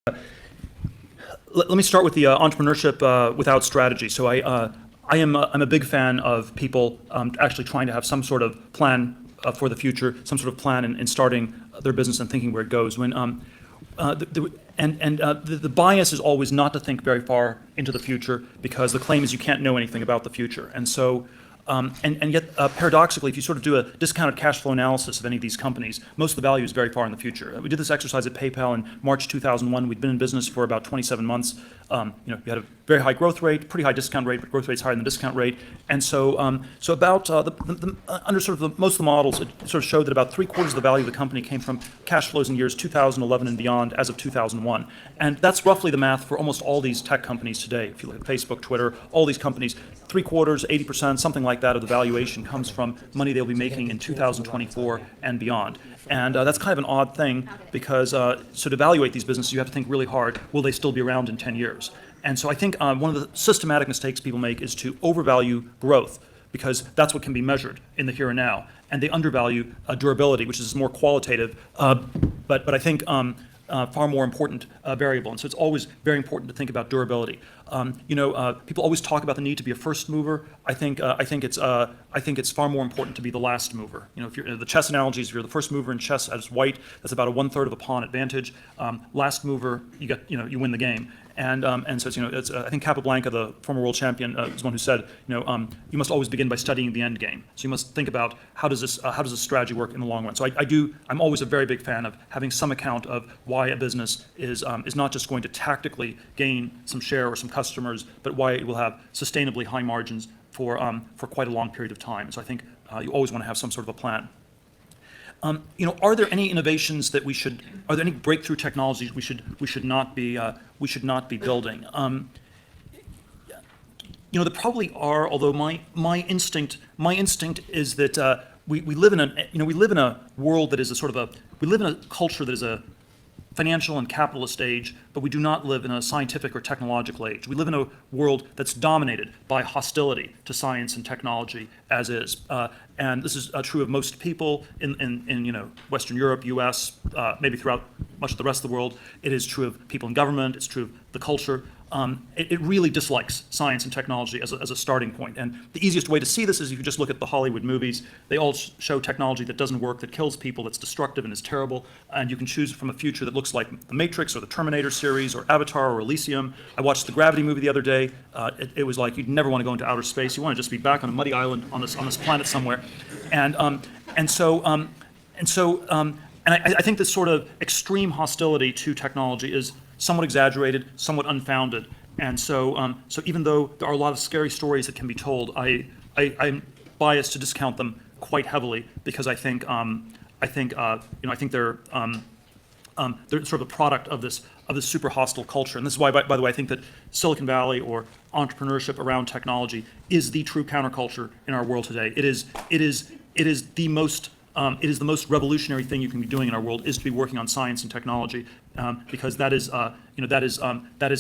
Let me start with the entrepreneurship without strategy. So I'm a big fan of people actually trying to have some sort of plan for the future, some sort of plan in starting their business and thinking where it goes. When the bias is always not to think very far into the future, because the claim is you can't know anything about the future. And so and yet, paradoxically, if you sort of do a discounted cash flow analysis of any of these companies, most of the value is very far in the future. We did this exercise at PayPal in March 2001. We'd been in business for about 27 months. We had a very high growth rate, pretty high discount rate, but growth rate's higher than the discount rate. And so, about under sort of most of the models, it sort of showed that about 3/4 of the value of the company came from cash flows in years 2011 and beyond, as of 2001. And that's roughly the math for almost all these tech companies today. If you look at Facebook, Twitter, all these companies, 3/4, 80%, something like that of the valuation comes from money they'll be making in 2024 and beyond. And that's kind of an odd thing, because so to evaluate these businesses, you have to think really hard, will they still be around in 10 years? And so I think one of the systematic mistakes people make is to overvalue growth, because that's what can be measured in the here and now. And they undervalue durability, which is more qualitative, but I think far more important variable. And so it's always very important to think about durability. People always talk about the need to be a first mover. I think it's far more important to be the last mover. If you're the chess analogies, if you're the first mover in chess as white, that's about a 1/3 of a pawn advantage. Last mover, you win the game. And so it's, I think Capablanca, the former world champion, is one who said, you must always begin by studying the end game. So you must think about how does this strategy work in the long run. So I'm always a very big fan of having some account of why a business is not just going to tactically gain some share or some customers, but why it will have sustainably high margins for quite a long period of time. So I think you always want to have some sort of a plan. Are there any innovations that are there any breakthrough technologies we should not be building? There probably are, although my instinct is that we live in a world that is we live in a culture that is a financial and capitalist age, but we do not live in a scientific or technological age. We live in a world that's dominated by hostility to science and technology, as is. And this is true of most people in Western Europe, US, maybe throughout much of the rest of the world. It is true of people in government. It's true of the culture. It really dislikes science and technology as a starting point. And the easiest way to see this is if you just look at the Hollywood movies. They all show technology that doesn't work, that kills people, that's destructive and is terrible. And you can choose from a future that looks like The Matrix or the Terminator series or Avatar or Elysium. I watched the Gravity movie the other day. It was like you'd never want to go into outer space. You want to just be back on a muddy island on this planet somewhere. And I think this sort of extreme hostility to technology is somewhat exaggerated, somewhat unfounded. And so even though there are a lot of scary stories that can be told, I'm biased to discount them quite heavily, because I think they're sort of a product of this super hostile culture. And this is why, by the way, I think that Silicon Valley or entrepreneurship around technology is the true counterculture in our world today. It is the most revolutionary thing you can be doing in our world, is to be working on science and technology, because that is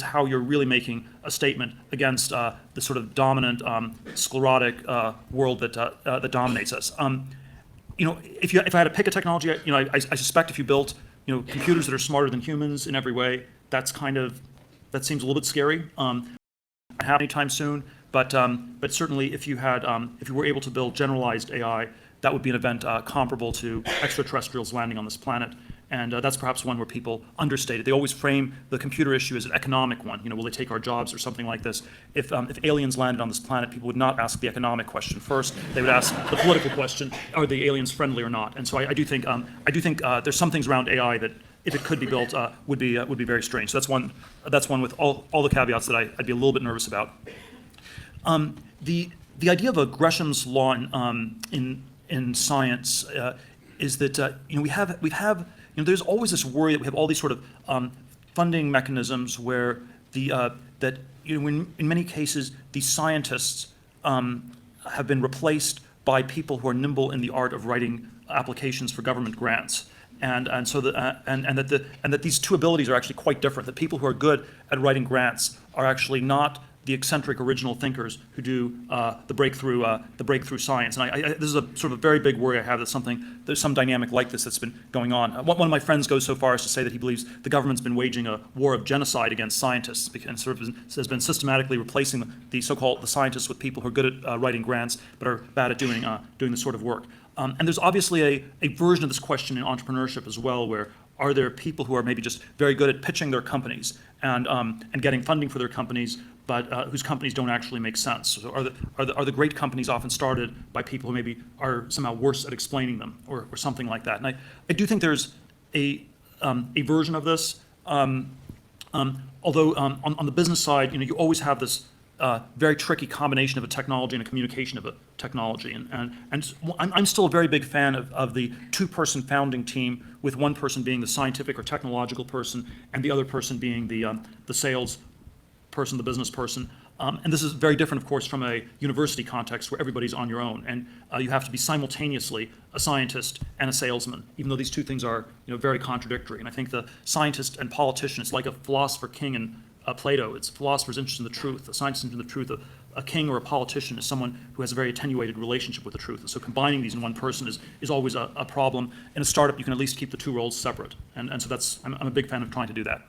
how you're really making a statement against the sort of dominant, sclerotic world that dominates us. If I had to pick a technology, I suspect if you built computers that are smarter than humans in every way, that seems a little bit scary. Happen anytime soon, but certainly if you were able to build generalized AI, that would be an event comparable to extraterrestrials landing on this planet. And that's perhaps one where people understate it. They always frame the computer issue as an economic one. Will they take our jobs or something like this? If aliens landed on this planet, people would not ask the economic question first. They would ask the political question: are the aliens friendly or not? And so I do think there's some things around AI that, if it could be built, would be very strange. So that's one with all the caveats that I'd be a little bit nervous about. The idea of a Gresham's law in science is that there's always this worry that we have all these sort of funding mechanisms where in many cases these scientists have been replaced by people who are nimble in the art of writing applications for government grants. And that these two abilities are actually quite different. That people who are good at writing grants are actually not the eccentric original thinkers who do the breakthrough science. And this is a sort of a very big worry I have that there's some dynamic like this that's been going on. One of my friends goes so far as to say that he believes the government's been waging a war of genocide against scientists and sort of has been systematically replacing the so-called the scientists with people who are good at writing grants but are bad at doing this sort of work. And there's obviously a version of this question in entrepreneurship as well, where are there people who are maybe just very good at pitching their companies and getting funding for their companies, but whose companies don't actually make sense? So are the great companies often started by people who maybe are somehow worse at explaining them, or something like that? And I do think there's a version of this, although on the business side, you always have this very tricky combination of a technology and a communication of a technology. And I'm still a very big fan of the two-person founding team, with one person being the scientific or technological person and the other person being the sales person, the business person. And this is very different, of course, from a university context where everybody's on your own, and you have to be simultaneously a scientist and a salesman, even though these two things are very contradictory. And I think the scientist and politician is like a philosopher king and Plato. It's philosophers interested in the truth, a scientist interested in the truth. A king or a politician is someone who has a very attenuated relationship with the truth. And so combining these in one person is always a problem. In a startup, you can at least keep the two roles separate. And so I'm a big fan of trying to do that.